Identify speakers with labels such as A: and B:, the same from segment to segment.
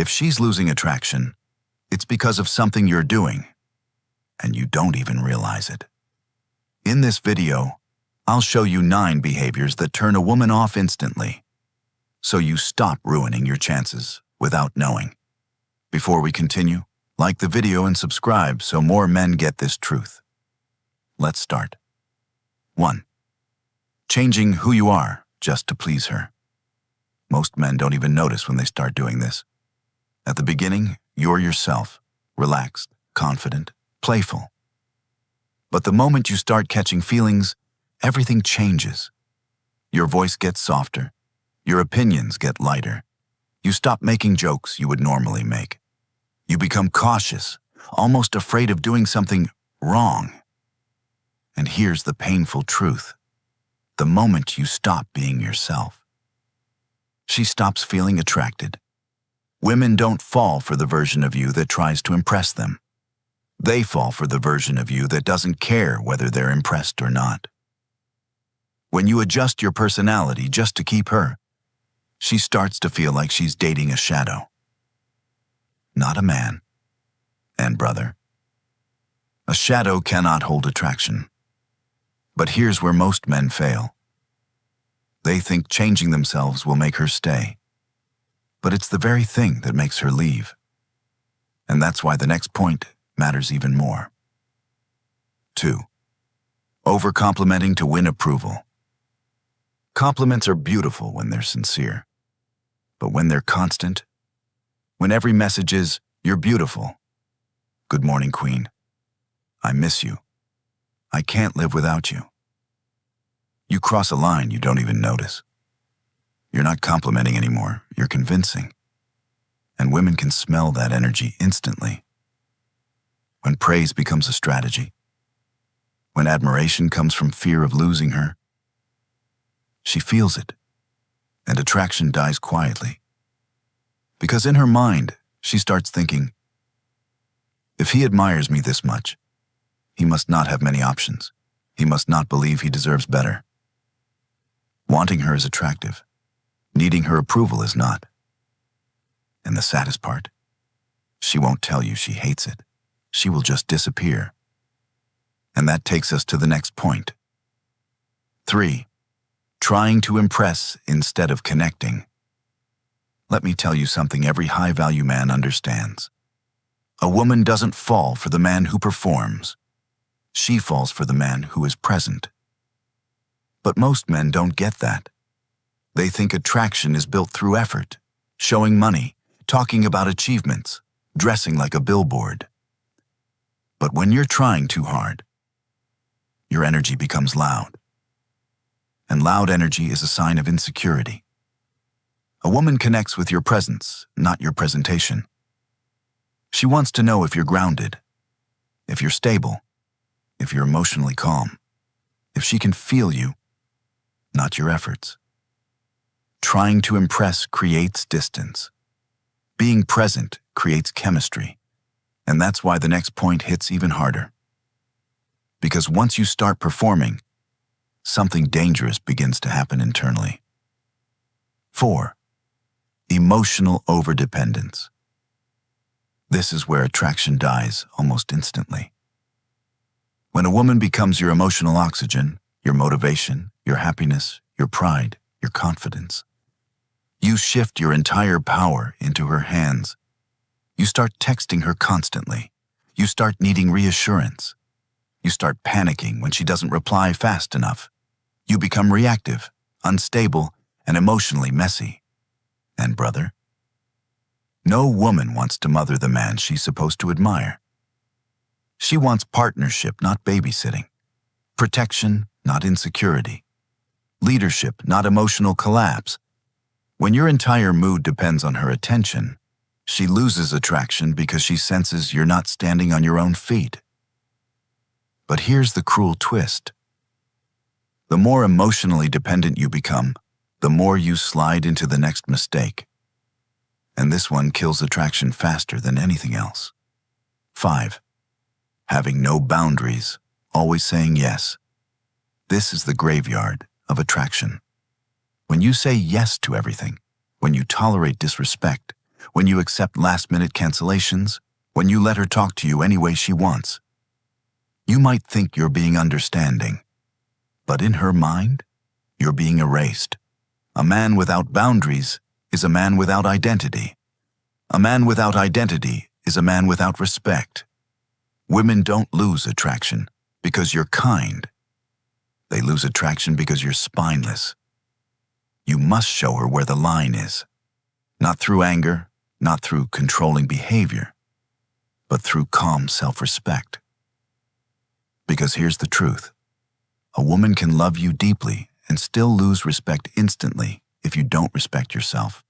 A: If she's losing attraction, it's because of something you're doing, and you don't even realize it. In this video, I'll show you 9 behaviors that turn a woman off instantly, so you stop ruining your chances without knowing. Before we continue, like the video and subscribe so more men get this truth. Let's start. 1. Changing who you are just to please her. Most men don't even notice when they start doing this. At the beginning, you're yourself, relaxed, confident, playful. But the moment you start catching feelings, everything changes. Your voice gets softer. Your opinions get lighter. You stop making jokes you would normally make. You become cautious, almost afraid of doing something wrong. And here's the painful truth. The moment you stop being yourself, she stops feeling attracted. Women don't fall for the version of you that tries to impress them. They fall for the version of you that doesn't care whether they're impressed or not. When you adjust your personality just to keep her, she starts to feel like she's dating a shadow, not a man. And brother, a shadow cannot hold attraction. But here's where most men fail. They think changing themselves will make her stay. But it's the very thing that makes her leave. And that's why the next point matters even more. 2. Over-complimenting to win approval. Compliments are beautiful when they're sincere. But when they're constant, when every message is, "You're beautiful," "Good morning, Queen," "I miss you," "I can't live without you," you cross a line you don't even notice. You're not complimenting anymore, you're convincing. And women can smell that energy instantly. When praise becomes a strategy, when admiration comes from fear of losing her, she feels it, and attraction dies quietly. Because in her mind, she starts thinking, if he admires me this much, he must not have many options. He must not believe he deserves better. Wanting her is attractive. Needing her approval is not. And the saddest part, she won't tell you she hates it. She will just disappear. And that takes us to the next point. 3. Trying to impress instead of connecting. Let me tell you something every high-value man understands. A woman doesn't fall for the man who performs. She falls for the man who is present. But most men don't get that. They think attraction is built through effort, showing money, talking about achievements, dressing like a billboard. But when you're trying too hard, your energy becomes loud. And loud energy is a sign of insecurity. A woman connects with your presence, not your presentation. She wants to know if you're grounded, if you're stable, if you're emotionally calm, if she can feel you, not your efforts. Trying to impress creates distance. Being present creates chemistry. And that's why the next point hits even harder. Because once you start performing, something dangerous begins to happen internally. 4. Emotional overdependence. This is where attraction dies almost instantly. When a woman becomes your emotional oxygen, your motivation, your happiness, your pride, your confidence, you shift your entire power into her hands. You start texting her constantly. You start needing reassurance. You start panicking when she doesn't reply fast enough. You become reactive, unstable, and emotionally messy. And brother, no woman wants to mother the man she's supposed to admire. She wants partnership, not babysitting. Protection, not insecurity. Leadership, not emotional collapse. When your entire mood depends on her attention, she loses attraction because she senses you're not standing on your own feet. But here's the cruel twist. The more emotionally dependent you become, the more you slide into the next mistake. And this one kills attraction faster than anything else. 5. Having no boundaries, always saying yes. This is the graveyard of attraction. When you say yes to everything, when you tolerate disrespect, when you accept last-minute cancellations, when you let her talk to you any way she wants. You might think you're being understanding, but in her mind, you're being erased. A man without boundaries is a man without identity. A man without identity is a man without respect. Women don't lose attraction because you're kind. They lose attraction because you're spineless. You must show her where the line is, not through anger, not through controlling behavior, but through calm self-respect. Because here's the truth. A woman can love you deeply and still lose respect instantly if you don't respect yourself.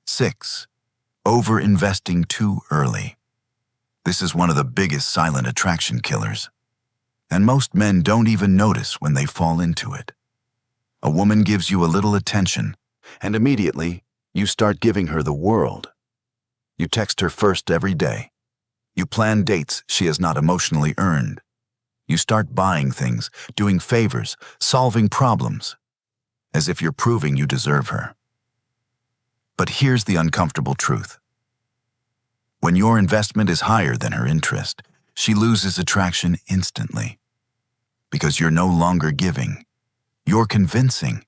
A: 6. Over-investing too early. This is one of the biggest silent attraction killers, and most men don't even notice when they fall into it. A woman gives you a little attention, and immediately you start giving her the world. You text her first every day. You plan dates she has not emotionally earned. You start buying things, doing favors, solving problems, as if you're proving you deserve her. But here's the uncomfortable truth. When your investment is higher than her interest, she loses attraction instantly. Because you're no longer giving, you're convincing.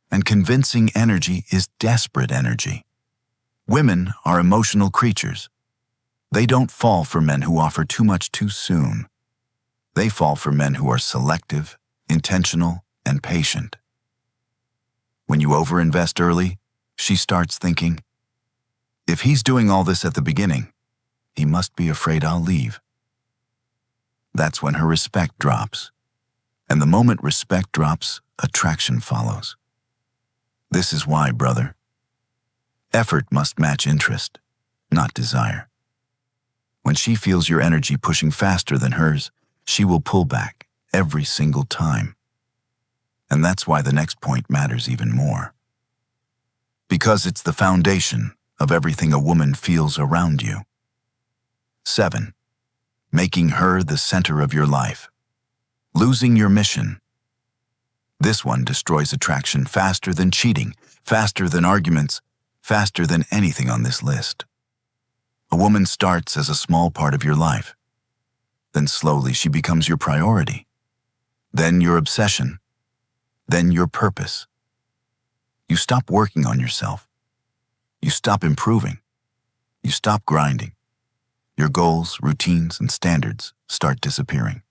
A: And convincing energy is desperate energy. Women are emotional creatures. They don't fall for men who offer too much too soon. They fall for men who are selective, intentional, and patient. When you overinvest early, she starts thinking, if he's doing all this at the beginning, he must be afraid I'll leave. That's when her respect drops. And the moment respect drops, attraction follows. This is why, brother. Effort must match interest, not desire. When she feels your energy pushing faster than hers, she will pull back every single time. And that's why the next point matters even more. Because it's the foundation of everything a woman feels around you. 7. Making her the center of your life. Losing your mission. This one destroys attraction faster than cheating, faster than arguments, faster than anything on this list. A woman starts as a small part of your life. Then slowly she becomes your priority. Then your obsession. Then your purpose. You stop working on yourself. You stop improving. You stop grinding. Your goals, routines, and standards start disappearing.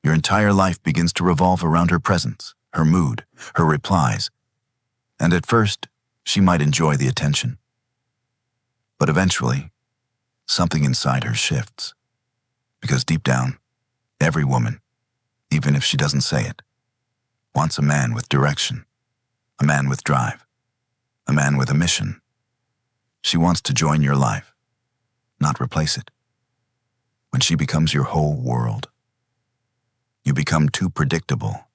A: Your entire life begins to revolve around her presence, her mood, her replies. And at first, she might enjoy the attention. But eventually, something inside her shifts. Because deep down, every woman, even if she doesn't say it, wants a man with direction, a man with drive, a man with a mission. She wants to join your life, not replace it. When she becomes your whole world, you become too predictable,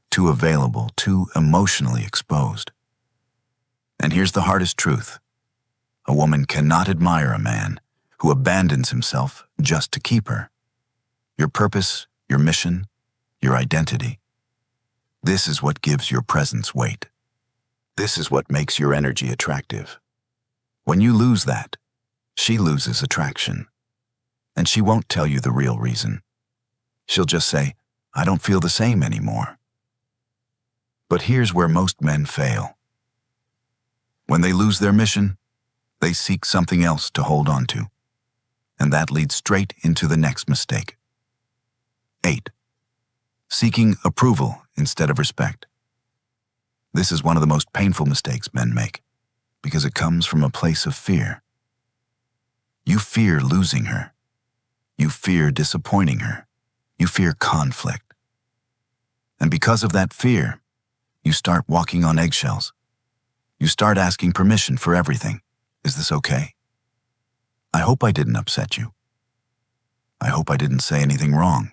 A: too available, too emotionally exposed. And here's the hardest truth. A woman cannot admire a man who abandons himself just to keep her. Your purpose, your mission, your identity. This is what gives your presence weight. This is what makes your energy attractive. When you lose that, she loses attraction. And she won't tell you the real reason. She'll just say, I don't feel the same anymore. But here's where most men fail. When they lose their mission, they seek something else to hold on to. And that leads straight into the next mistake. 8. Seeking approval instead of respect. This is one of the most painful mistakes men make, because it comes from a place of fear. You fear losing her. You fear disappointing her. You fear conflict. And because of that fear, you start walking on eggshells. You start asking permission for everything. Is this okay? I hope I didn't upset you. I hope I didn't say anything wrong.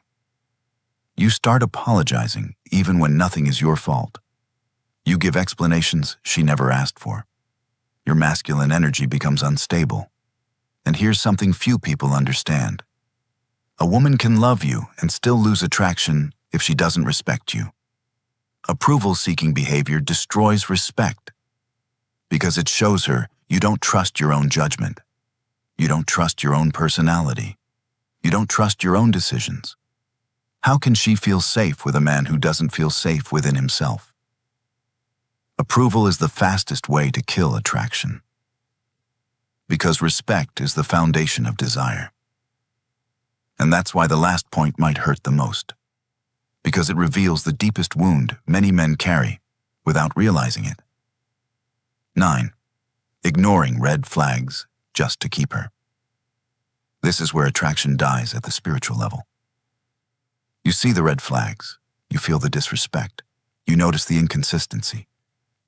A: You start apologizing even when nothing is your fault. You give explanations she never asked for. Your masculine energy becomes unstable. And here's something few people understand. A woman can love you and still lose attraction if she doesn't respect you. Approval-seeking behavior destroys respect because it shows her You don't trust your own judgment. You don't trust your own personality. You don't trust your own decisions. How can she feel safe with a man who doesn't feel safe within himself? Approval is the fastest way to kill attraction. Because respect is the foundation of desire. And that's why the last point might hurt the most. Because it reveals the deepest wound many men carry without realizing it. 9. Ignoring red flags just to keep her. This is where attraction dies at the spiritual level. You see the red flags, you feel the disrespect, you notice the inconsistency,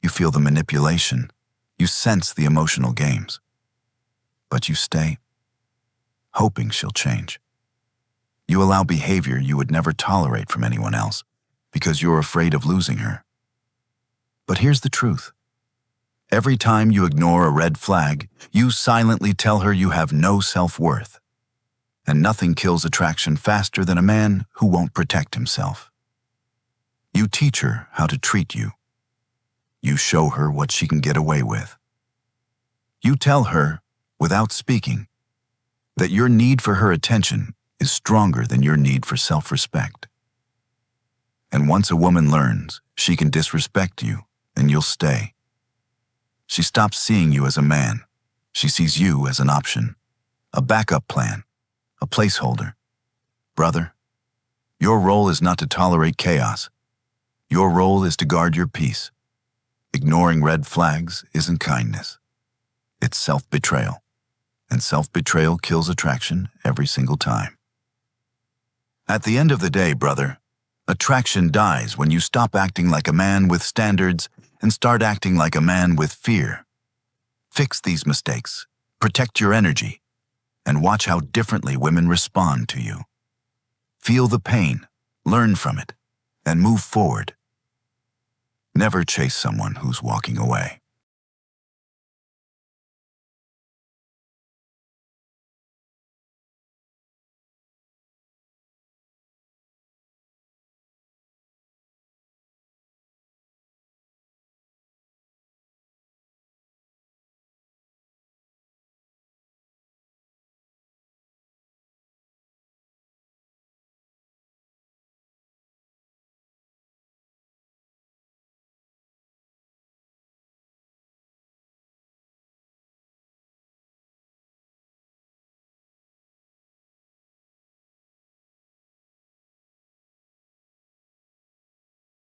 A: you feel the manipulation, you sense the emotional games. But you stay, hoping she'll change. You allow behavior you would never tolerate from anyone else because you're afraid of losing her. But here's the truth. Every time you ignore a red flag, you silently tell her you have no self-worth. And nothing kills attraction faster than a man who won't protect himself. You teach her how to treat you. You show her what she can get away with. You tell her, without speaking, that your need for her attention is stronger than your need for self-respect. And once a woman learns she can disrespect you, then you'll stay. She stops seeing you as a man. She sees you as an option, a backup plan, a placeholder. Brother, your role is not to tolerate chaos. Your role is to guard your peace. Ignoring red flags isn't kindness. It's self-betrayal. And self-betrayal kills attraction every single time. At the end of the day, brother, attraction dies when you stop acting like a man with standards and start acting like a man with fear. Fix these mistakes, protect your energy, and watch how differently women respond to you. Feel the pain, learn from it, and move forward. Never chase someone who's walking away.